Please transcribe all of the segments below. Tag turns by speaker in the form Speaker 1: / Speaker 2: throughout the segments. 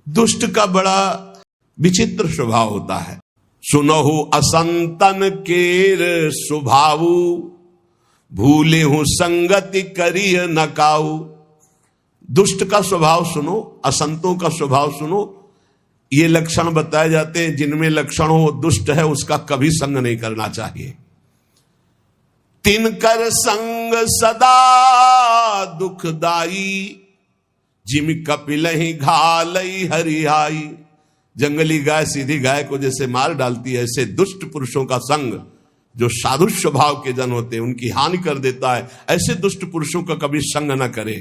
Speaker 1: दुष्ट का बड़ा विचित्र स्वभाव होता है। सुनहु असंतन केर स्वभावु, भूले हूं संगति करिय नकाऊ। दुष्ट का स्वभाव सुनो, असंतों का स्वभाव सुनो। ये लक्षण बताए जाते हैं, जिनमें लक्षण हो दुष्ट है उसका कभी संग नहीं करना चाहिए। तिनकर संग सदा दुखदाई, जिम कपिलहि घालई हरिहाई। जंगली गाय सीधी गाय को जैसे मार डालती है, ऐसे दुष्ट पुरुषों का संग, जो साधु स्वभाव के जन होते हैं, उनकी हानि कर देता है। ऐसे दुष्ट पुरुषों का कभी संग न करे।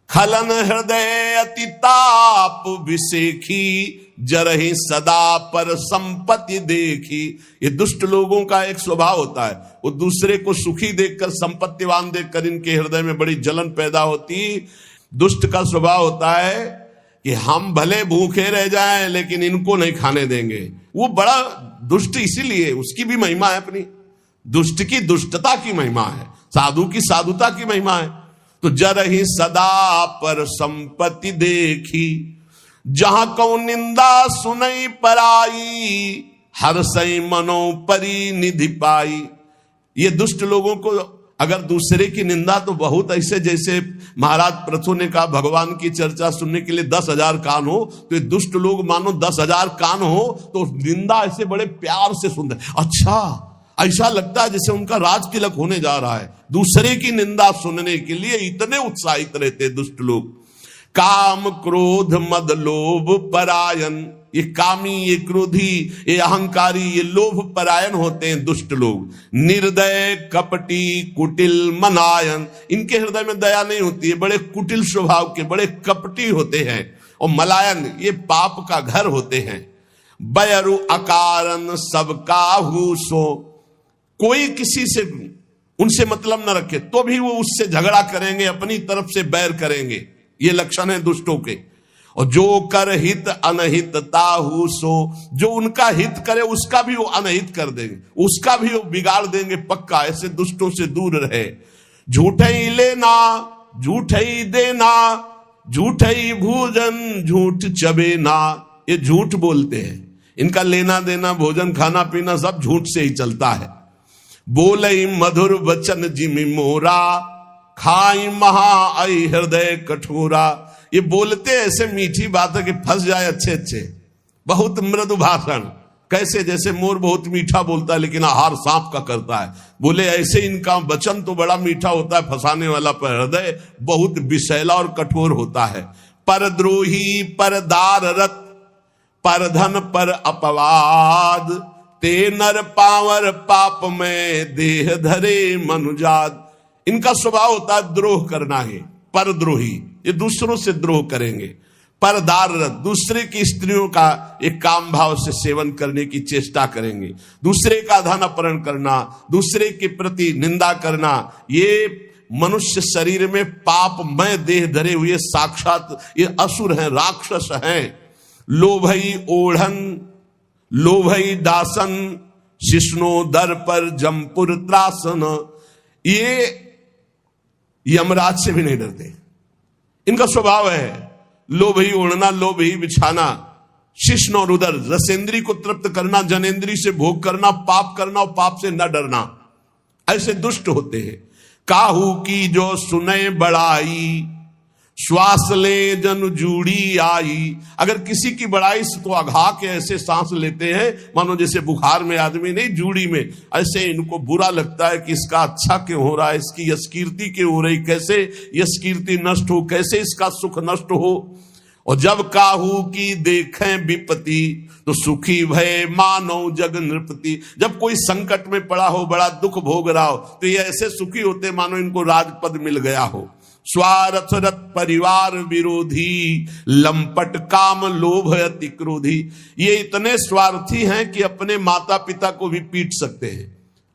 Speaker 1: खलन हृदय अति ताप विसेखी, जरहि सदा पर संपत्ति देखी। ये दुष्ट लोगों का एक स्वभाव होता है, वो दूसरे को सुखी देखकर, संपत्तिवान देखकर इनके हृदय में बड़ी जलन पैदा होती। दुष्ट का स्वभाव होता है कि हम भले भूखे रह जाएं लेकिन इनको नहीं खाने देंगे। वो बड़ा दुष्ट इसीलिए, उसकी भी महिमा है अपनी, दुष्ट की दुष्टता की महिमा है, साधु की साधुता की महिमा है। तो जरहि सदा पर संपत्ति देखी, जहां कौ निंदा सुनई पराई, हर सई मनो परी निधि पाई। ये दुष्ट लोगों को अगर दूसरे की निंदा, तो बहुत ऐसे, जैसे महाराज प्रथु ने कहा भगवान की चर्चा सुनने के लिए 10,000 कान हो, तो ये दुष्ट लोग मानो 10,000 कान हो तो निंदा ऐसे बड़े प्यार से सुनते, अच्छा ऐसा लगता है जैसे उनका राज तिलक होने जा रहा है। दूसरे की निंदा सुनने के लिए इतने उत्साहित रहते दुष्ट लोग। काम क्रोध मद लोभ परायण, ये कामी, ये क्रोधी, ये अहंकारी, ये लोभ परायण होते हैं दुष्ट लोग। निर्दय कपटी कुटिल मनायन, इनके हृदय में दया नहीं होती है, बड़े कुटिल स्वभाव के, बड़े कपटी होते हैं। और मलायन, ये पाप का घर होते हैं। बयरु अकारण सबका हुसो, कोई किसी से उनसे मतलब न रखे तो भी वो उससे झगड़ा करेंगे, अपनी तरफ से बैर करेंगे। ये लक्षण है दुष्टों के। और जो कर हित अनहित ताहु सो, जो उनका हित करे उसका भी वो अनहित कर देंगे, उसका भी वो बिगाड़ देंगे पक्का। ऐसे दुष्टों से दूर रहे। झूठे ही लेना झूठे ही देना, झूठे ही भोजन झूठ चबेना, ये झूठ बोलते हैं। इनका लेना देना, भोजन खाना पीना सब झूठ से ही चलता है। बोले मधुर वचन जिमि मोरा, खाई महा आई हृदय कठोरा। ये बोलते ऐसे मीठी बात है कि फंस जाए अच्छे अच्छे। बहुत मृदु भाषण, कैसे जैसे मोर बहुत मीठा बोलता है लेकिन आहार सांप का करता है, बोले ऐसे इनका वचन तो बड़ा मीठा होता है फंसाने वाला, पर हृदय बहुत विषैला और कठोर होता है। परद्रोही पर दाररत, पर धन पर अपवाद, ते नर पावर पाप में देह धरे मनुजात। इनका स्वभाव होता है द्रोह करना है। परद्रोही, ये दूसरों से द्रोह करेंगे। परदार, दूसरे की स्त्रियों का एक काम भाव से सेवन करने की चेष्टा करेंगे। दूसरे का धन अपहरण करना, दूसरे के प्रति निंदा करना, ये मनुष्य शरीर में पापमय देह धरे हुए साक्षात ये असुर हैं, राक्षस हैं। लोभई ओढ़न लोभई दासन, शिष्णो दर पर जमपुर त्रासन, ये यमराज से भी नहीं डरते। इनका स्वभाव है लोभ ही ओढ़ना, लोभ ही बिछाना, शिष्ण और उदर, रसेंद्री को तृप्त करना, जनेंद्री से भोग करना, पाप करना और पाप से न डरना। ऐसे दुष्ट होते हैं। काहू की जो सुने बड़ाई, श्वास ले जन जूड़ी आई। अगर किसी की बड़ाई से तो अघा के ऐसे सांस लेते हैं मानो जैसे बुखार में आदमी नहीं, जूड़ी में। ऐसे इनको बुरा लगता है कि इसका अच्छा क्यों हो रहा है, इसकी यशकीर्ति क्यों हो रही, कैसे यशकीर्ति नष्ट हो, कैसे इसका सुख नष्ट हो। और जब काहू की देखें विपत्ति, तो सुखी भय मानो जग नृपति। जब कोई संकट में पड़ा हो, बड़ा दुख भोग रहा हो, तो ये ऐसे सुखी होते मानो इनको राजपद मिल गया हो। स्वार्थ रत परिवार विरोधी, लंपट काम लोभ अति क्रोधी। ये इतने स्वार्थी हैं कि अपने माता पिता को भी पीट सकते हैं,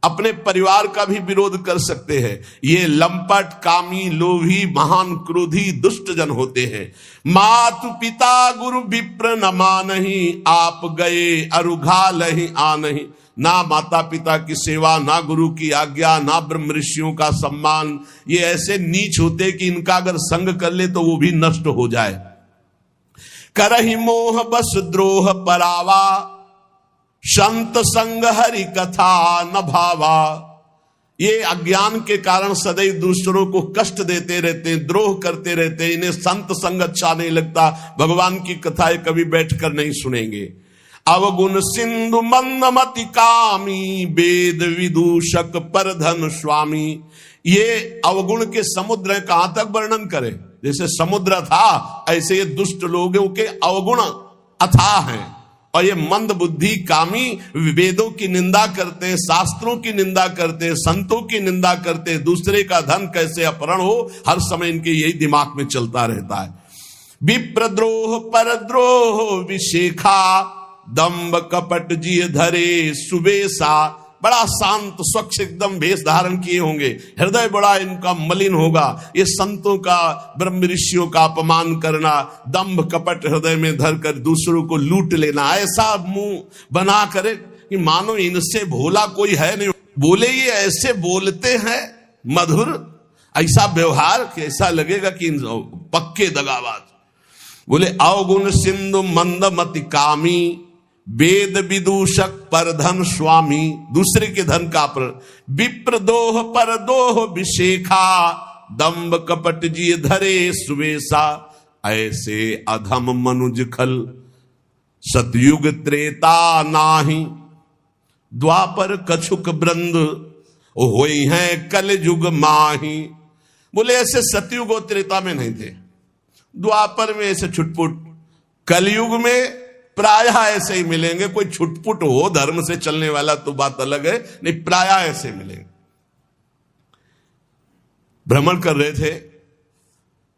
Speaker 1: अपने परिवार का भी विरोध कर सकते हैं। ये लंपट कामी लोभी महान क्रोधी दुष्ट जन होते हैं। मातु पिता गुरु विप्र न मानहि, आप गए अरुघा लहि आनहि। ना माता पिता की सेवा, ना गुरु की आज्ञा, ना ब्रह्म ऋषियों का सम्मान। ये ऐसे नीच होते कि इनका अगर संग कर ले तो वो भी नष्ट हो जाए। करहि मोह बस द्रोह परावा, संत संग हरि कथा न भावा। ये अज्ञान के कारण सदैव दूसरों को कष्ट देते रहते हैं, द्रोह करते रहते हैं, इन्हें संत संग अच्छा नहीं लगता, भगवान की कथाएं कभी बैठकर नहीं सुनेंगे। अवगुण सिंधु मंदमति कामी, वेद विदूषक परधन स्वामी। ये अवगुण के समुद्र है, कहां तक वर्णन करें। जैसे समुद्र था ऐसे ये दुष्ट लोगों के अवगुण अथाह हैं। और ये मंद बुद्धि कामी वेदों की निंदा करते हैं, शास्त्रों की निंदा करते हैं, संतों की निंदा करते हैं, दूसरे का धन कैसे अपहरण हो, हर समय इनके यही दिमाग में चलता रहता है। विप्रद्रोह परद्रोह विशेखा, दंभ कपट जिय धरे सुबेसा। बड़ा शांत स्वच्छ एकदम वेश धारण किए होंगे, हृदय बड़ा इनका मलिन होगा। ये संतों का, ब्रह्म ऋषियों का अपमान करना, दंभ कपट हृदय में धरकर दूसरों को लूट लेना, ऐसा मुंह बना करे कि मानो इनसे भोला कोई है नहीं। बोले ये ऐसे बोलते हैं मधुर, ऐसा व्यवहार कि ऐसा लगेगा कि पक्के दगाबाज। बोले अवगुण सिंधु मंदमति कामी, वेद विदूषक परधन स्वामी। दूसरे के धन का पर विप्रदोह परदोह विशेखा, दंभ कपट जी धरे सुवेशा। ऐसे अधम मनुज खल, सतयुग त्रेता नाही, द्वापर कछुक ब्रंद होई हैं कल युग माही। बोले ऐसे सतयुग और त्रेता में नहीं थे, द्वापर में ऐसे छुटपुट, कलयुग में प्रायः ऐसे ही मिलेंगे। कोई छुटपुट हो धर्म से चलने वाला तो बात अलग है, नहीं प्रायः ऐसे मिलेंगे। भ्रमण कर रहे थे,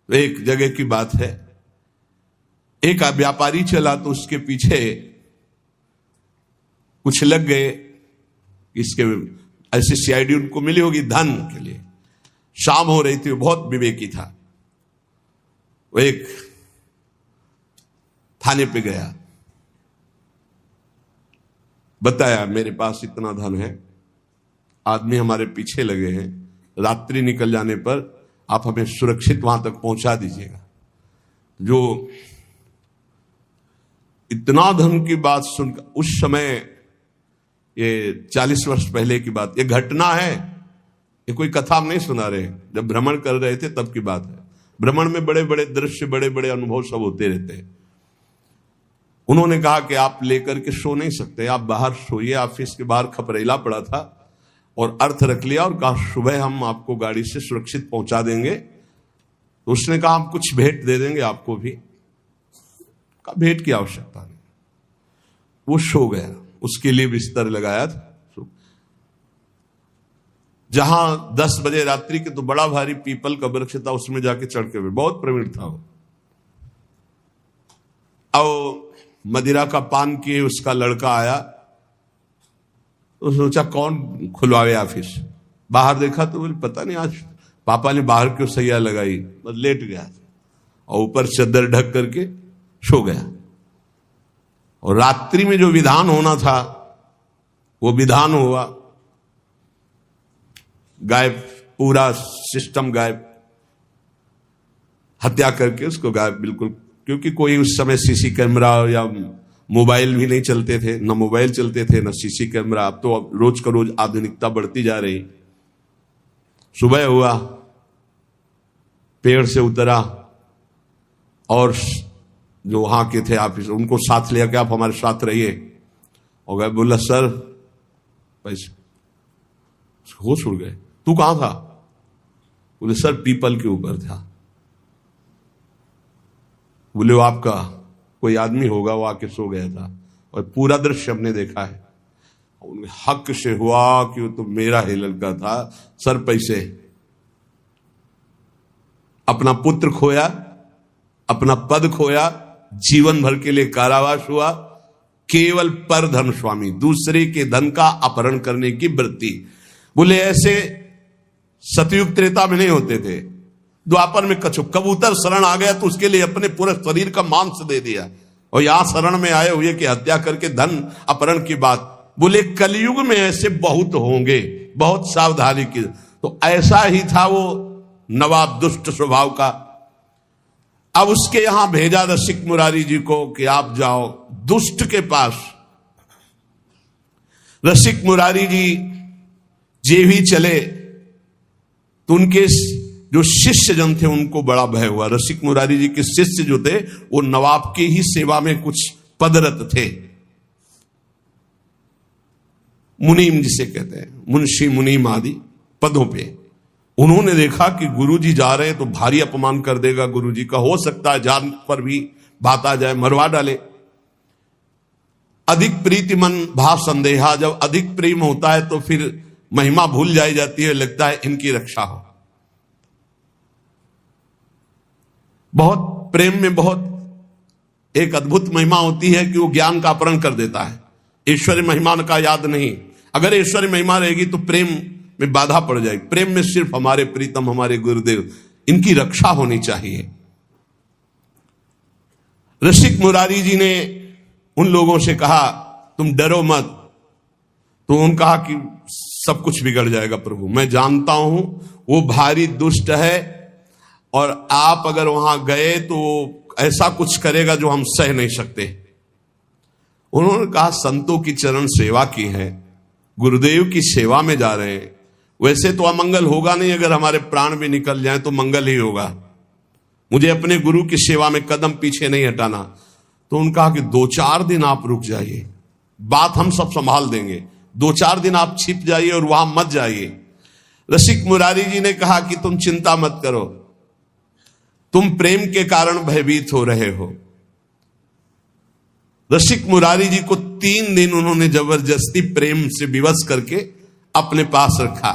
Speaker 1: एक जगह की बात है, एक व्यापारी चला तो उसके पीछे कुछ लग गए। इसके ऐसी सीआईडी उनको मिली होगी धन के लिए। शाम हो रही थी, वो बहुत विवेकी था। वो एक थाने पे गया, बताया मेरे पास इतना धन है, आदमी हमारे पीछे लगे हैं, रात्रि निकल जाने पर आप हमें सुरक्षित वहां तक पहुंचा दीजिएगा। जो इतना धन की बात सुनकर, उस समय ये 40 वर्ष पहले की बात, ये घटना है, ये कोई कथा हम नहीं सुना रहे, जब भ्रमण कर रहे थे तब की बात है। भ्रमण में बड़े बड़े दृश्य, बड़े बड़े अनुभव सब होते रहते हैं। उन्होंने कहा कि आप लेकर के सो नहीं सकते, आप बाहर सोइए। ऑफिस के बाहर खपरेला पड़ा था और अर्थ रख लिया और कहा सुबह हम आपको गाड़ी से सुरक्षित पहुंचा देंगे। तो उसने कहा हम कुछ भेंट दे देंगे आपको भी। कहा भेंट की आवश्यकता नहीं। वो सो गया, उसके लिए बिस्तर लगाया था। जहां 10 बजे रात्रि के तो बड़ा भारी पीपल का वृक्ष था, उसमें जाके चढ़ के, बहुत प्रवीण था वो। और मदिरा का पान किए उसका लड़का आया तो सोचा कौन खुलवावे ऑफिस। बाहर देखा तो बोले पता नहीं आज पापा ने बाहर क्यों सैया लगाई, बस लेट गया और ऊपर चादर ढक करके सो गया। और रात्रि में जो विधान होना था वो विधान हुआ, गायब, पूरा सिस्टम गायब, हत्या करके उसको गायब बिल्कुल। क्योंकि कोई उस समय सीसी कैमरा या मोबाइल भी नहीं चलते थे, न मोबाइल चलते थे न सीसी कैमरा। अब तो रोज का रोज आधुनिकता बढ़ती जा रही। सुबह हुआ, पेड़ से उतरा और जो वहां के थे ऑफिस, उनको साथ लिया कि आप हमारे साथ रहिए। और गए, बोला सर पैसे, होश उड़ गए। तू कहां था? बोले सर पीपल के ऊपर था। बोले वो आपका कोई आदमी होगा, वो आके सो गया था। और पूरा दृश्य हमने देखा है। उनके हक से हुआ कि वो तो मेरा ही लड़का था। सर पैसे, अपना पुत्र खोया, अपना पद खोया, जीवन भर के लिए कारावास हुआ, केवल पर धन स्वामी, दूसरे के धन का अपहरण करने की वृत्ति। बोले ऐसे सतयुग त्रेता में नहीं होते थे। द्वापर में कबूतर शरण आ गया तो उसके लिए अपने पूरे शरीर का मांस दे दिया। और यहां शरण में आए हुए कि हत्या करके धन अपहरण की बात। बोले कलयुग में ऐसे बहुत होंगे, बहुत सावधानी की। तो ऐसा ही था वो नवाब दुष्ट स्वभाव का। अब उसके यहां भेजा रसिक मुरारी जी को कि आप जाओ दुष्ट के पास। रसिक मुरारी जी जे भी चले तो उनके जो शिष्य जन थे उनको बड़ा भय हुआ। रसिक मुरारी जी के शिष्य जो थे वो नवाब की ही सेवा में कुछ पदरत थे, मुनीम जिसे कहते हैं, मुंशी मुनीम आदि पदों पे। उन्होंने देखा कि गुरुजी जा रहे हैं तो भारी अपमान कर देगा गुरुजी का, हो सकता है जान पर भी बात आ जाए, मरवा डाले। अधिक प्रीति मन भाव संदेहा, जब अधिक प्रेम होता है तो फिर महिमा भूल जाई जाती है, लगता है इनकी रक्षा हो। बहुत प्रेम में बहुत एक अद्भुत महिमा होती है कि वो ज्ञान का अपहरण कर देता है। ईश्वरी महिमा का याद नहीं, अगर ईश्वरी महिमा रहेगी तो प्रेम में बाधा पड़ जाएगी। प्रेम में सिर्फ हमारे प्रीतम, हमारे गुरुदेव, इनकी रक्षा होनी चाहिए। रसिक मुरारी जी ने उन लोगों से कहा तुम डरो मत। तो उन्होंने कहा कि सब कुछ बिगड़ जाएगा प्रभु, मैं जानता हूं वो भारी दुष्ट है और आप अगर वहां गए तो ऐसा कुछ करेगा जो हम सह नहीं सकते। उन्होंने कहा संतों की चरण सेवा की है, गुरुदेव की सेवा में जा रहे हैं, वैसे तो अमंगल होगा नहीं, अगर हमारे प्राण भी निकल जाए तो मंगल ही होगा, मुझे अपने गुरु की सेवा में कदम पीछे नहीं हटाना। तो उन्होंने कहा कि 2-4 दिन आप रुक जाइए, बात हम सब संभाल देंगे, 2-4 दिन आप छिप जाइए और वहां मत जाइए। रसिक मुरारी जी ने कहा कि तुम चिंता मत करो, तुम प्रेम के कारण भयभीत हो रहे हो। रसिक मुरारी जी को 3 दिन उन्होंने जबरदस्ती प्रेम से विवश करके अपने पास रखा।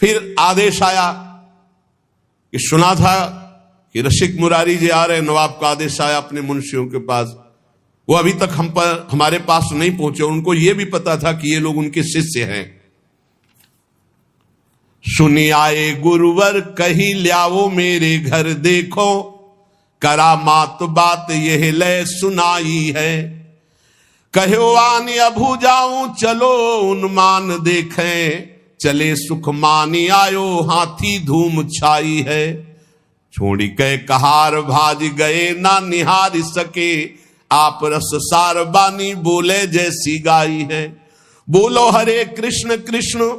Speaker 1: फिर आदेश आया कि सुना था कि रसिक मुरारी जी आ रहे, नवाब का आदेश आया अपने मुंशियों के पास। वो अभी तक हमारे पास नहीं पहुंचे, उनको यह भी पता था कि ये लोग उनके शिष्य हैं। सुनी आए गुरुवर कही ल्याओ मेरे घर देखो, करामात बात यह ले सुनाई है। कहो आनी अभू जाऊं चलो उन्मान देखें, चले सुख मानी आयो हाथी धूम छाई है। छोड़ी के कहार भाज गए ना निहार सके, आप रस सार बानी बोले जैसी गाई है। बोलो हरे कृष्ण कृष्ण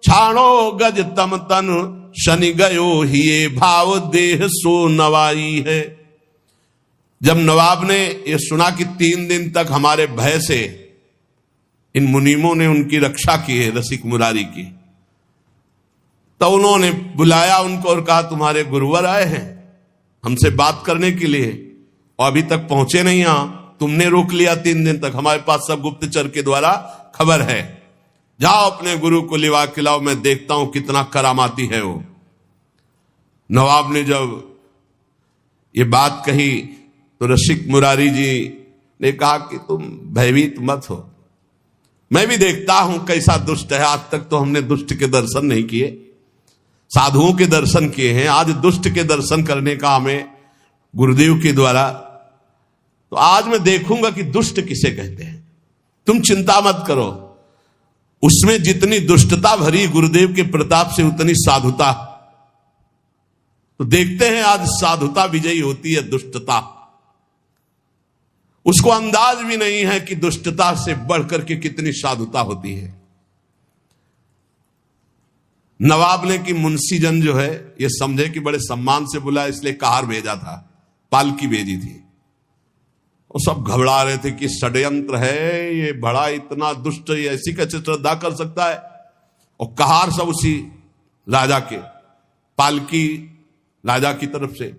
Speaker 1: छाणो गज तम तन, शनि गयो हिये भाव देह सो नवाई है। जब नवाब ने यह सुना कि 3 दिन तक हमारे भय से इन मुनीमों ने उनकी रक्षा की है, रसिक मुरारी की, तो उन्होंने बुलाया उनको और कहा तुम्हारे गुरुवर आए हैं हमसे बात करने के लिए और अभी तक पहुंचे नहीं, यहां तुमने रोक लिया 3 दिन तक, हमारे पास सब गुप्तचर के द्वारा खबर है, जाओ अपने गुरु को लिवा खिलाओ, मैं देखता हूं कितना करामाती है वो। नवाब ने जब ये बात कही तो रसिक मुरारी जी ने कहा कि तुम भयभीत मत हो, मैं भी देखता हूं कैसा दुष्ट है। आज तक तो हमने दुष्ट के दर्शन नहीं किए, साधुओं के दर्शन किए हैं, आज दुष्ट के दर्शन करने का हमें गुरुदेव के द्वारा, तो आज मैं देखूंगा कि दुष्ट किसे कहते हैं। तुम चिंता मत करो, उसमें जितनी दुष्टता भरी गुरुदेव के प्रताप से उतनी साधुता, तो देखते हैं आज साधुता विजयी होती है दुष्टता। उसको अंदाज भी नहीं है कि दुष्टता से बढ़कर के कितनी साधुता होती है। नवाब ने कि मुंशी जन जो है ये समझे कि बड़े सम्मान से बुला, इसलिए कहार भेजा था, पालकी भेजी थी। और सब घबरा रहे थे कि षड्यंत्र है, ये बड़ा इतना दुष्ट, ये ऐसी कैसे श्रद्धा कर सकता है। और कहार सब उसी राजा के, पालकी राजा की तरफ से।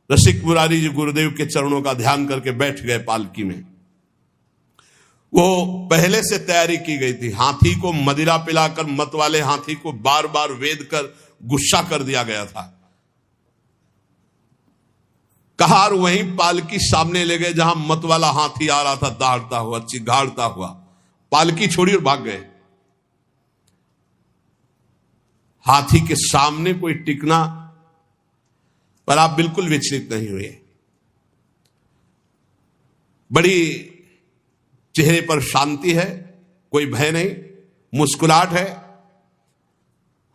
Speaker 1: रसिक मुरारी जी गुरुदेव के चरणों का ध्यान करके बैठ गए पालकी में। वो पहले से तैयारी की गई थी, हाथी को मदिरा पिलाकर मत वाले हाथी को बार बार वेद कर गुस्सा कर दिया गया था। कहार वहीं पालकी सामने ले गए जहां मत वाला हाथी आ रहा था, दहाड़ता हुआ, चिघाड़ता हुआ, पालकी छोड़ी और भाग गए। हाथी के सामने कोई टिकना, पर आप बिल्कुल विचलित नहीं हुए, बड़ी चेहरे पर शांति है, कोई भय नहीं, मुस्कुराहट है।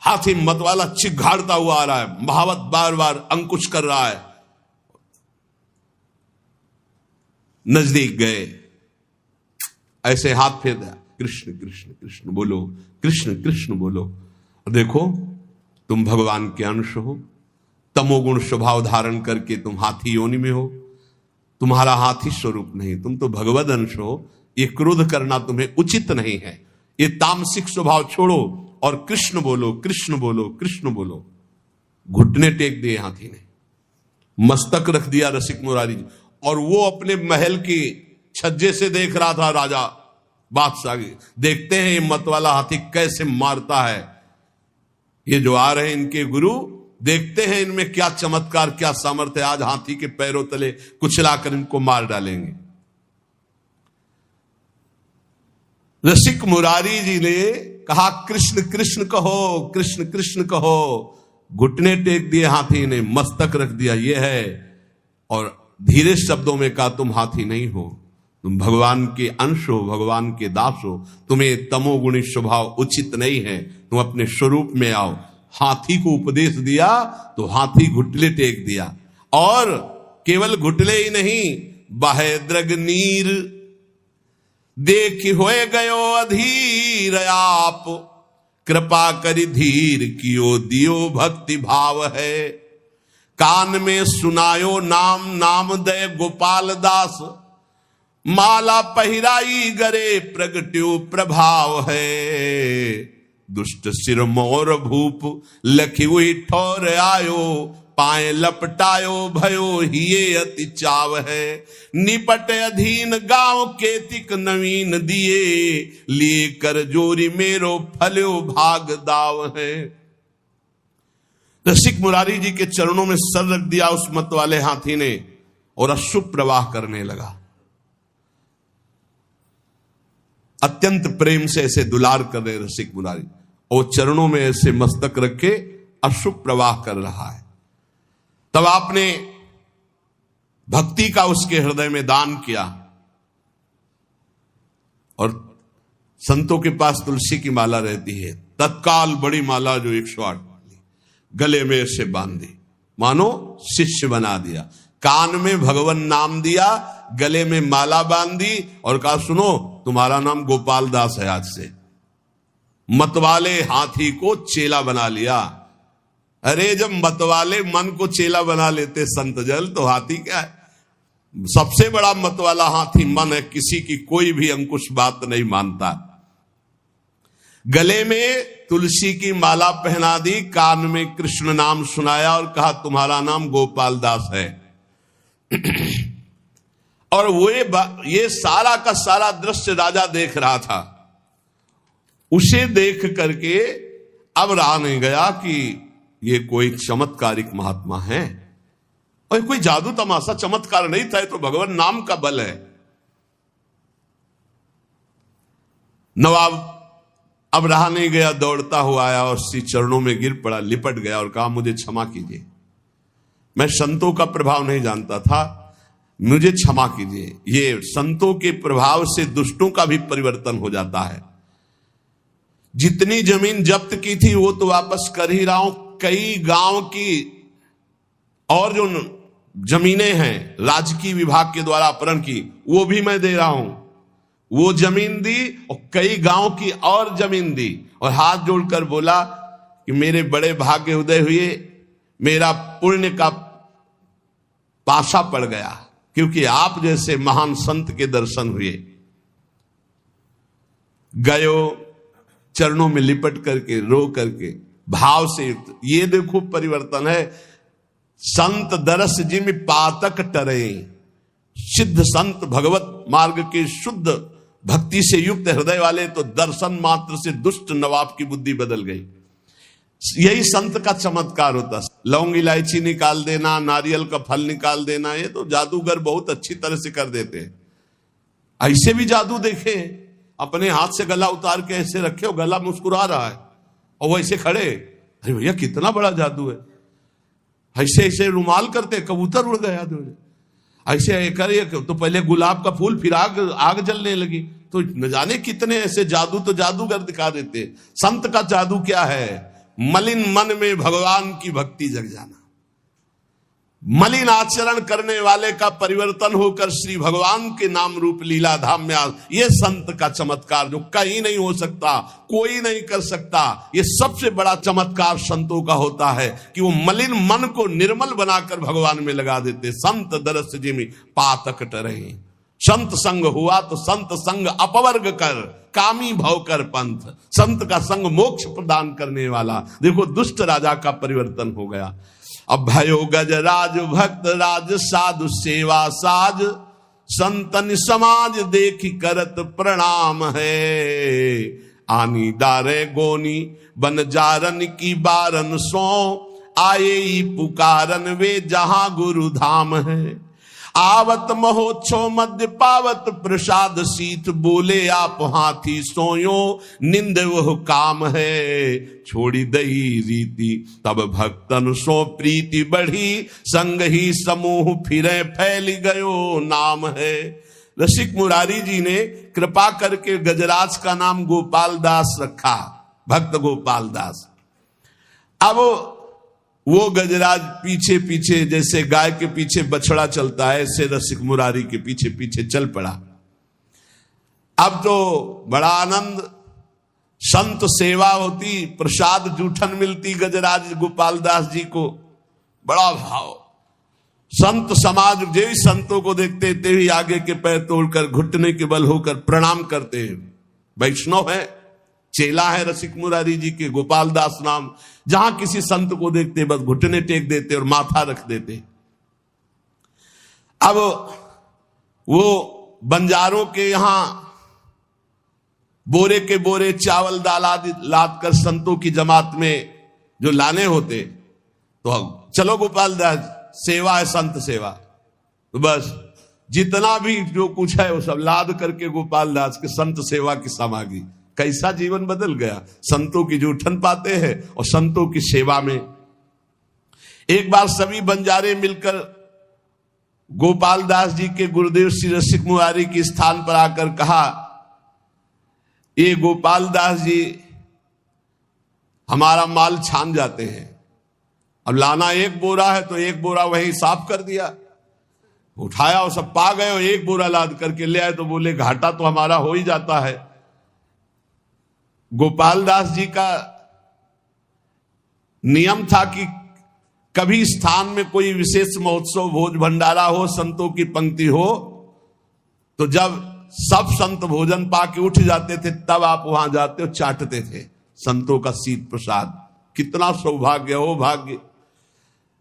Speaker 1: हाथी मतवाला चिघाड़ता हुआ आ रहा है, महावत बार बार अंकुश कर रहा है। नजदीक गए, ऐसे हाथ फेर दिया, कृष्ण कृष्ण कृष्ण बोलो, कृष्ण कृष्ण बोलो। देखो तुम भगवान के अंश हो, तमोगुण स्वभाव धारण करके तुम हाथी योनि में हो, तुम्हारा हाथी स्वरूप नहीं, तुम तो भगवद अंश हो। ये क्रोध करना तुम्हें उचित नहीं है, ये तामसिक स्वभाव छोड़ो और कृष्ण बोलो, कृष्ण बोलो, कृष्ण बोलो। घुटने टेक दिए हाथी ने, मस्तक रख दिया रसिक मुरारी जी, और वो अपने महल की छज्जे से देख रहा था राजा बादशाह। देखते हैं ये मतवाला हाथी कैसे मारता है, ये जो आ रहे हैं इनके गुरु, देखते हैं इनमें क्या चमत्कार, क्या सामर्थ्य, आज हाथी के पैरों तले कुचलाकर इनको मार डालेंगे। रसिक मुरारी जी ने कहा कृष्ण कृष्ण कहो, कृष्ण कृष्ण कहो। घुटने टेक दिए हाथी ने, मस्तक रख दिया, ये है, और धीरे शब्दों में कहा तुम हाथी नहीं हो, तुम भगवान के अंश हो, भगवान के दास हो, तुम्हें तमोगुणी स्वभाव उचित नहीं है, तुम अपने स्वरूप में आओ। हाथी को उपदेश दिया तो हाथी घुटले टेक दिया, और केवल घुटले ही नहीं, बाहे द्रग नीर देख होए गयो अधीर आप, कृपा करी धीर कियो दियो भक्ति भाव है। कान में सुनायो नाम, नाम दे गोपाल दास, माला पहिराई गरे प्रगट्यो प्रभाव है। दुष्ट सिर मोर भूप लखी हुई ठोर आयो, पाए लपटायो भयो हिये अति चाव है। निपट अधीन गांव केतिक नवीन दिए, लिए कर जोरी मेरो फल्यो भाग दाव है। रसिक मुरारी जी के चरणों में सर रख दिया उस मत वाले हाथी ने, और अश्रु प्रवाह करने लगा। अत्यंत प्रेम से ऐसे दुलार कर रहे रसिक मुरारी, और चरणों में ऐसे मस्तक रखे अश्रु प्रवाह कर रहा है। तब आपने भक्ति का उसके हृदय में दान किया, और संतों के पास तुलसी की माला रहती है, तत्काल बड़ी माला जो 108 गले में ऐसे बांध दी, मानो शिष्य बना दिया। कान में भगवान नाम दिया, गले में माला बांधी, और कहा सुनो तुम्हारा नाम गोपाल दास है आज से। मतवाले हाथी को चेला बना लिया। अरे जब मतवाले मन को चेला बना लेते संत जल, तो हाथी क्या है? सबसे बड़ा मतवाला हाथी मन है, किसी की कोई भी अंकुश बात नहीं मानता। गले में तुलसी की माला पहना दी, कान में कृष्ण नाम सुनाया, और कहा तुम्हारा नाम गोपाल दास है। और वो ये सारा का सारा दृश्य राजा देख रहा था। उसे देख करके अब रहा नहीं गया कि ये कोई चमत्कारिक महात्मा है, और कोई जादू तमाशा चमत्कार नहीं था, तो भगवान नाम का बल है। नवाब अब रहा नहीं गया, दौड़ता हुआ आया और श्री चरणों में गिर पड़ा, लिपट गया और कहा मुझे क्षमा कीजिए, मैं संतों का प्रभाव नहीं जानता था, मुझे क्षमा कीजिए। ये संतों के प्रभाव से दुष्टों का भी परिवर्तन हो जाता है। जितनी जमीन जब्त की थी वो तो वापस कर ही रहा हूं, कई गांव की और जो जमीनें हैं राजकीय विभाग के द्वारा अपहरण की, वो भी मैं दे रहा हूं। वो जमीन दी और कई गांव की और जमीन दी, और हाथ जोड़कर बोला कि मेरे बड़े भाग्य उदय हुए, मेरा पुण्य का पाशा पड़ गया, क्योंकि आप जैसे महान संत के दर्शन हुए। गयो चरणों में लिपट करके, रो करके, भाव से। ये देखो परिवर्तन है। संत दरस जिम पातक टरे, सिद्ध संत भगवत मार्ग के शुद्ध भक्ति से युक्त हृदय वाले तो दर्शन मात्र से दुष्ट नवाब की बुद्धि बदल गई। यही संत का चमत्कार होता। लौंग इलायची निकाल देना, नारियल का फल निकाल देना, ये तो जादूगर बहुत अच्छी तरह से कर देते हैं। ऐसे भी जादू देखे, अपने हाथ से गला उतार के ऐसे रखे, गला मुस्कुरा रहा है और वो ऐसे खड़े, अरे भैया कितना बड़ा जादू है। ऐसे ऐसे रुमाल करते, कबूतर उड़ गया, ऐसे करे तो पहले गुलाब का फूल, फिर आग जलने लगी। तो न जाने कितने ऐसे जादू तो जादूगर दिखा देते। संत का जादू क्या है? मलिन मन में भगवान की भक्ति जग जाना। मलिन आचरण करने वाले का परिवर्तन होकर श्री भगवान के नाम रूप लीला धाम में ये संत का चमत्कार जो कहीं नहीं हो सकता, कोई नहीं कर सकता। ये सबसे बड़ा चमत्कार संतों का होता है कि वो मलिन मन को निर्मल बनाकर भगवान में लगा देते। संत दरस जिमि पातक टरहि, संत संग हुआ तो संत संग अपवर्ग कर, कामी भव कर पंथ। संत का संग मोक्ष प्रदान करने वाला। देखो दुष्ट राजा का परिवर्तन हो गया। अब भयो गजराज भक्त राज साधु सेवा साज, संतन समाज देखी करत प्रणाम है। आनी डारे गोनी बन जारन की बारन सो, आए ही पुकारन वे जहां गुरु धाम है। आवत महोत्सव मध्य पावत प्रसाद सीत, बोले आप हाथी सोयो निंद वह काम है। छोड़ी दई रीति तब भक्तन सो प्रीति बढ़ी, संग ही समूह फिरे फैल गयो नाम है। रसिक मुरारी जी ने कृपा करके गजराज का नाम गोपाल दास रखा, भक्त गोपाल दास। अब वो गजराज पीछे पीछे जैसे गाय के पीछे बछड़ा चलता है, ऐसे रसिक मुरारी के पीछे पीछे चल पड़ा। अब तो बड़ा आनंद, संत सेवा होती, प्रसाद जूठन मिलती गजराज गोपाल दास जी को, बड़ा भाव। संत समाज जो संतों को देखते थे ही आगे के पैर तोड़कर घुटने के बल होकर प्रणाम करते हैं। वैष्णव है, चेला है रसिक मुरारी जी के, गोपाल दास नाम। जहां किसी संत को देखते बस घुटने टेक देते और माथा रख देते। अब वो बंजारों के यहां बोरे के बोरे चावल दाल आदि लाद कर संतों की जमात में जो लाने होते, तो चलो गोपाल दास सेवा है, संत सेवा। तो बस जितना भी जो कुछ है वो सब लाद करके गोपाल दास के संत सेवा की सामग्री। कैसा जीवन बदल गया, संतों की जूठन पाते हैं और संतों की सेवा में। एक बार सभी बंजारे मिलकर गोपाल दास जी के गुरुदेव श्री रसिक मुरारी के स्थान पर आकर कहा, ये गोपाल दास जी हमारा माल छान जाते हैं, अब लाना एक बोरा है तो एक बोरा वहीं साफ कर दिया, उठाया और सब पा गए और एक बोरा लाद करके ले आए। तो बोले घाटा तो हमारा हो ही जाता है। गोपाल दास जी का नियम था कि कभी स्थान में कोई विशेष महोत्सव भोज भंडारा हो, संतों की पंक्ति हो, तो जब सब संत भोजन पाके उठ जाते थे तब आप वहां जाते हो, चाटते थे संतों का शीत प्रसाद। कितना सौभाग्य हो, भाग्य।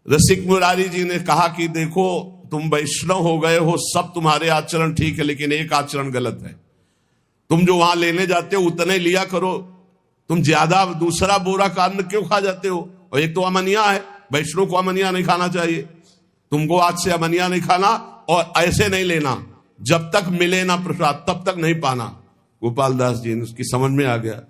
Speaker 1: रसिक मुरारी जी ने कहा कि देखो तुम वैष्णव हो गए हो, सब तुम्हारे आचरण ठीक है, लेकिन एक आचरण गलत है। तुम जो वहां लेने जाते हो उतने लिया करो, तुम ज्यादा दूसरा बोरा का अन्न क्यों खा जाते हो? और एक तो अमनिया है, वैष्णव को अमनिया नहीं खाना चाहिए। तुमको आज से अमनिया नहीं खाना और ऐसे नहीं लेना, जब तक मिले ना प्रसाद तब तक नहीं पाना। गोपाल दास जी ने उसकी समझ में आ गया।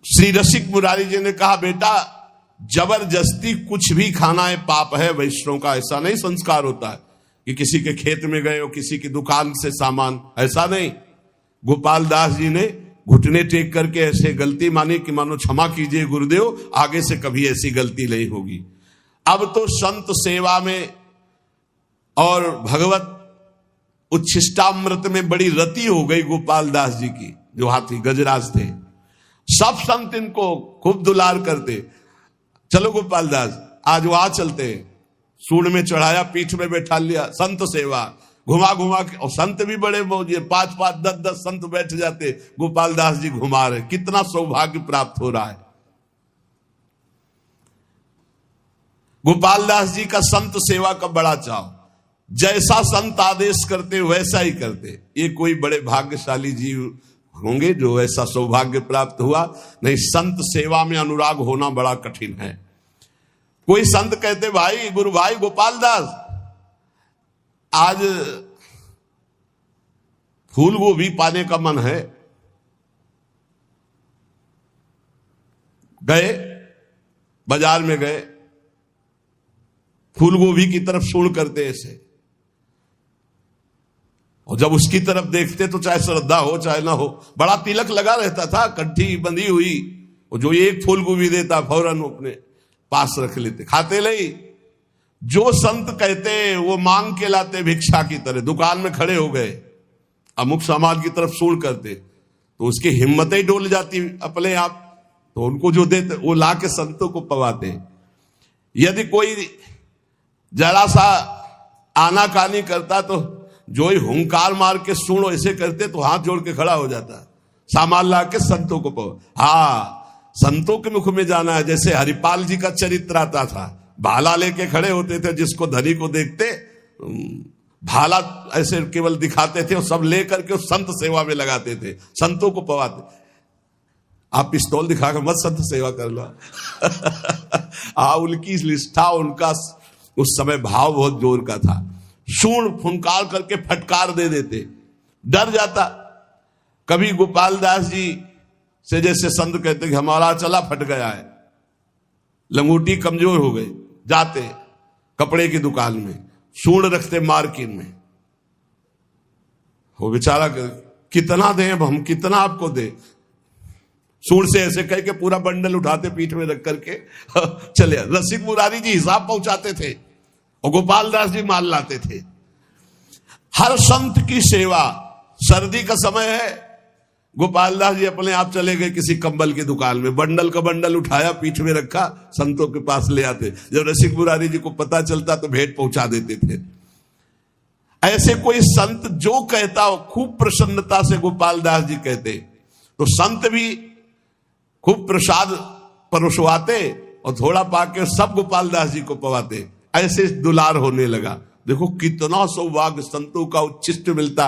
Speaker 1: श्री रसिक मुरारी जी ने कहा, बेटा जबरदस्ती कुछ भी खाना है पाप है। वैष्णव का ऐसा नहीं संस्कार होता है कि किसी के खेत में गए हो, किसी की दुकान से सामान, ऐसा नहीं। गोपाल दास जी ने घुटने टेक करके ऐसे गलती मानी कि मानो क्षमा कीजिए गुरुदेव, आगे से कभी ऐसी गलती नहीं होगी। अब तो संत सेवा में और भगवत उच्छिष्टामृत में बड़ी रति हो गई गोपाल दास जी की, जो हाथी गजराज थे। सब संत इनको खूब दुलार करते। चलो गोपाल दास आज वहां चलते, सूंड में चढ़ाया, पीठ में बैठा लिया, संत सेवा घुमा घुमा के। और संत भी बड़े मौजे, 5-5, 10-10 संत बैठ जाते, गोपाल दास जी घुमा रहे। कितना सौभाग्य प्राप्त हो रहा है। गोपाल दास जी का संत सेवा का बड़ा चाव, जैसा संत आदेश करते वैसा ही करते। ये कोई बड़े भाग्यशाली जीव होंगे जो ऐसा सौभाग्य प्राप्त हुआ। नहीं, संत सेवा में अनुराग होना बड़ा कठिन है। कोई संत कहते, भाई गुरु भाई गोपाल दास आज फूल गोभी पाने का मन है। गए बाजार में, गए फूल गोभी की तरफ सूंड करते ऐसे, और जब उसकी तरफ देखते तो चाहे श्रद्धा हो चाहे ना हो, बड़ा तिलक लगा रहता था, कंठी बंधी हुई, और जो एक फूल गोभी देता फौरन अपने पास रख लेते, खाते नहीं। जो संत कहते वो मांग के लाते भिक्षा की तरह, दुकान में खड़े हो गए अमुक सामान की तरफ सूढ़ करते तो उसकी हिम्मतें डोल जाती अपने आप, तो उनको जो देते वो ला के संतों को पवाते। यदि कोई जरा सा आनाकानी करता तो जो ही हुंकार मार के सूढ़ ऐसे करते तो हाथ जोड़ के खड़ा हो जाता, सामान ला के संतों को पवा। हाँ, संतों के मुख में जाना है। जैसे हरिपाल जी का चरित्र आता था, भाला लेके खड़े होते थे, जिसको धनी को देखते भाला ऐसे केवल दिखाते थे और सब लेकर के संत सेवा में लगाते थे, संतों को पवाते। आप पिस्तौल दिखाकर मत संत सेवा कर लो। उनकी निष्ठा, उनका उस समय भाव बहुत जोर का था। सूंड फुनकार करके फटकार दे देते, डर जाता। कभी गोपाल दास जी से जैसे संत कहते कि हमारा चला फट गया है, लंगोटी कमजोर हो गई, जाते कपड़े की दुकान में सूंड रखते मार्किन में, वो बेचारा कितना दें अब हम, कितना आपको दे, सूंड से ऐसे कह के पूरा बंडल उठाते पीठ में रख करके चले। रसिक मुरारी जी हिसाब पहुंचाते थे और गोपाल दास जी माल लाते थे। हर संत की सेवा, सर्दी का समय है, गोपाल दास जी अपने आप चले गए किसी कंबल की दुकान में, बंडल का बंडल उठाया पीठ में रखा, संतों के पास ले आते। जब रसिक मुरारी जी को पता चलता तो भेंट पहुंचा देते थे। ऐसे कोई संत जो कहता हो खूब प्रसन्नता से गोपाल दास जी कहते, तो संत भी खूब प्रसाद परोसवाते और थोड़ा पाके सब गोपाल दास जी को पवाते। ऐसे दुलार होने लगा। देखो कितना सौभाग्य संतों का उच्छिष्ट मिलता।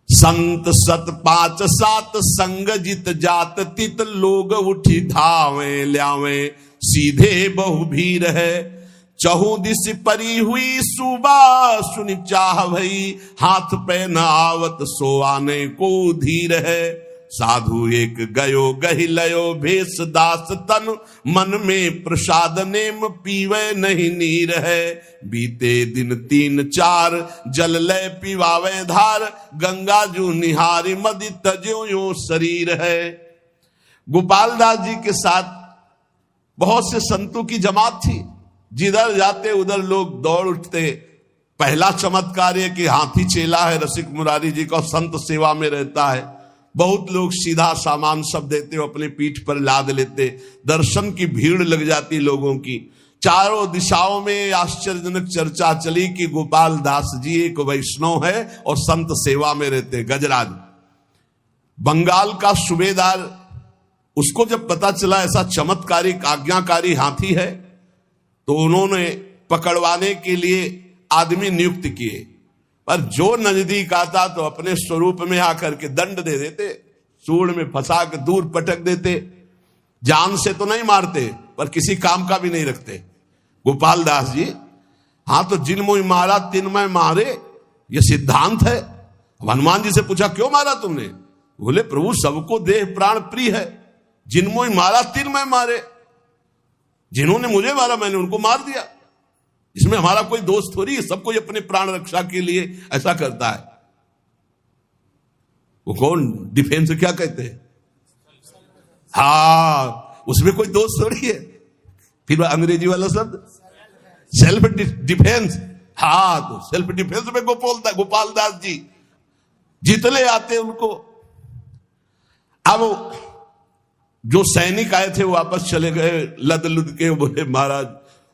Speaker 1: संत सत 5 7 संग जित जात तित लोग उठी धावे ल्यावे सीधे बहु भीर है। चहु दिस परी हुई सुबह सुनि चाह भई हाथ पे न आवत सो आने को धीर है। साधु एक गयो गहि लयो भेष दास तन मन में प्रसाद नेम पीवे नहीं नीर है। बीते दिन 3 4 जल लय पीवावे धार गंगा जू निहारी मदि तजो यो शरीर है। गोपाल दास जी के साथ बहुत से संतों की जमात थी, जिधर जाते उधर लोग दौड़ उठते। पहला चमत्कार है कि हाथी चेला है रसिक मुरारी जी का, संत सेवा में रहता है। बहुत लोग सीधा सामान सब देते हो, अपने पीठ पर लाद लेते। दर्शन की भीड़ लग जाती लोगों की। चारों दिशाओं में आश्चर्यजनक चर्चा चली कि गोपाल दास जी एक वैष्णव है और संत सेवा में रहते। गजराज बंगाल का सूबेदार, उसको जब पता चला ऐसा चमत्कारी आज्ञाकारी हाथी है तो उन्होंने पकड़वाने के लिए आदमी नियुक्त किए, पर जो नजदीक आता तो अपने स्वरूप में आकर के दंड दे देते, सूंड में फंसा के दूर पटक देते। जान से तो नहीं मारते पर किसी काम का भी नहीं रखते। गोपाल दास जी, हाँ तो जिन मुझ मारा तिन मैं मारे, ये सिद्धांत है। हनुमान जी से पूछा क्यों मारा तुमने? बोले प्रभु सबको देह प्राण प्रिय है, जिन मुझ मारा तिन मैं मारे। जिन्होंने मुझे मारा मैंने उनको मार दिया, इसमें हमारा कोई दोस्त थोड़ी है, सब कोई अपने प्राण रक्षा के लिए ऐसा करता है। वो कौन डिफेंस क्या कहते हैं? हाँ, उसमें कोई दोस्त थोड़ी है। फिर अंग्रेजी वाला शब्द सेल्फ डिफेंस। हाँ, तो सेल्फ डिफेंस में गोपाल दास जी जितने आते उनको। अब जो सैनिक आए थे वो वापस चले गए लद लुद के, बोले महाराज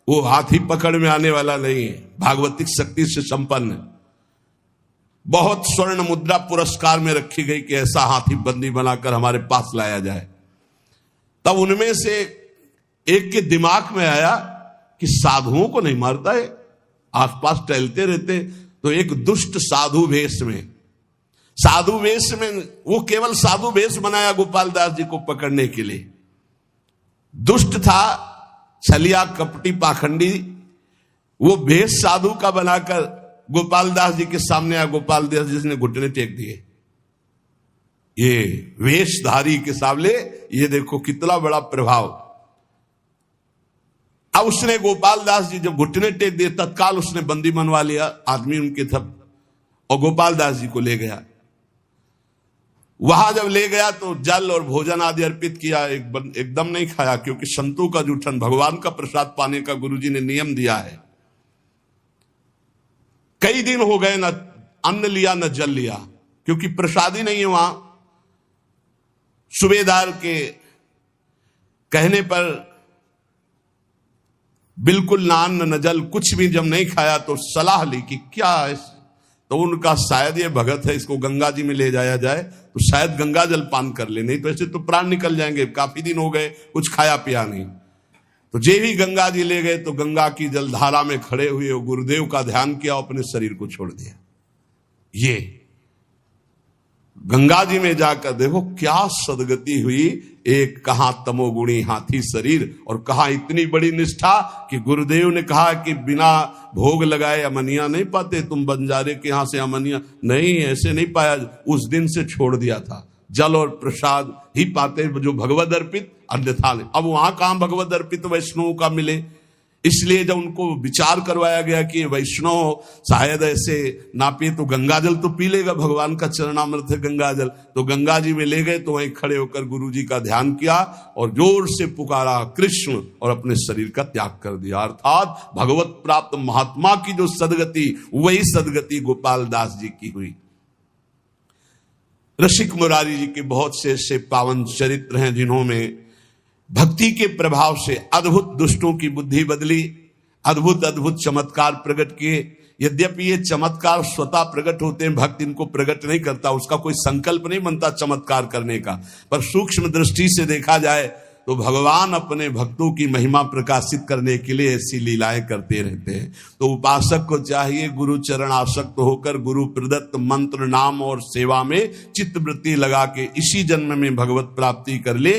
Speaker 1: वो हाथी पकड़ में आने वाला नहीं है, भागवतिक शक्ति से संपन्न। बहुत स्वर्ण मुद्रा पुरस्कार में रखी गई कि ऐसा हाथी बंदी बनाकर हमारे पास लाया जाए। तब उनमें से एक के दिमाग में आया कि साधुओं को नहीं मारता है, आसपास टहलते रहते। तो एक दुष्ट साधु वेश में वो केवल साधु वेश बनाया गोपाल दास जी को पकड़ने के लिए। दुष्ट था, छलिया कपटी पाखंडी, वो भेष साधु का बनाकर गोपाल दास जी के सामने आया। गोपाल दास जी ने घुटने टेक दिए। ये वेशधारी के सामने ये देखो कितना बड़ा प्रभाव। अब उसने गोपाल दास जी जब घुटने टेक दिए तत्काल उसने बंदी बनवा लिया आदमी उनके सब, और गोपाल दास जी को ले गया। वहां जब ले गया तो जल और भोजन आदि अर्पित किया, एकदम नहीं खाया, क्योंकि संतों का जूठन, भगवान का प्रसाद पाने का गुरुजी ने नियम दिया है। कई दिन हो गए न अन्न लिया न जल लिया, क्योंकि प्रसाद ही नहीं है वहां। सूबेदार के कहने पर बिल्कुल ना अन्न न जल, कुछ भी जब नहीं खाया तो सलाह ली कि क्या है, तो उनका शायद ये भगत है, इसको गंगा जी में ले जाया जाए तो शायद गंगा जल पान कर ले, नहीं तो ऐसे तो प्राण निकल जाएंगे, काफी दिन हो गए कुछ खाया पिया नहीं। तो जे भी गंगा जी ले गए तो गंगा की जलधारा में खड़े हुए वो गुरुदेव का ध्यान किया, अपने शरीर को छोड़ दिया। ये गंगा जी में जाकर देखो क्या सदगति हुई, एक कहां तमोगुणी हाथी शरीर और कहां इतनी बड़ी निष्ठा कि गुरुदेव ने कहा कि बिना भोग लगाए अमनिया नहीं पाते, तुम बंजारे के यहां से अमनिया नहीं, ऐसे नहीं पाया। उस दिन से छोड़ दिया था, जल और प्रसाद ही पाते जो भगवद अर्पित, अन्यथा नहीं। अब वहां कहां भगवद अर्पित वैष्णव का मिले, इसलिए जब उनको विचार करवाया गया कि वैष्णव शायद ऐसे ना पिए तो गंगा जल तो पी लेगा, भगवान का चरणामृत है गंगा जल, तो गंगा जी में ले गए तो वहीं खड़े होकर गुरु जी का ध्यान किया और जोर से पुकारा कृष्ण और अपने शरीर का त्याग कर दिया। अर्थात भगवत प्राप्त महात्मा की जो सदगति, वही सदगति गोपाल दास जी की हुई। रसिक मुरारी जी के बहुत से ऐसे पावन चरित्र हैं जिन्होंने भक्ति के प्रभाव से अद्भुत दुष्टों की बुद्धि बदली, अद्भुत अद्भुत चमत्कार प्रकट किए। यद्यपि ये चमत्कार स्वतः प्रकट होते हैं, भक्त इनको प्रकट नहीं करता, उसका कोई संकल्प नहीं बनता चमत्कार करने का, पर सूक्ष्म दृष्टि से देखा जाए तो भगवान अपने भक्तों की महिमा प्रकाशित करने के लिए ऐसी लीलाएं करते रहते हैं। तो उपासक को चाहिए गुरु चरण आसक्त होकर गुरु प्रदत्त मंत्र नाम और सेवा में चित्तवृत्ति लगा के इसी जन्म में भगवत प्राप्ति कर ले।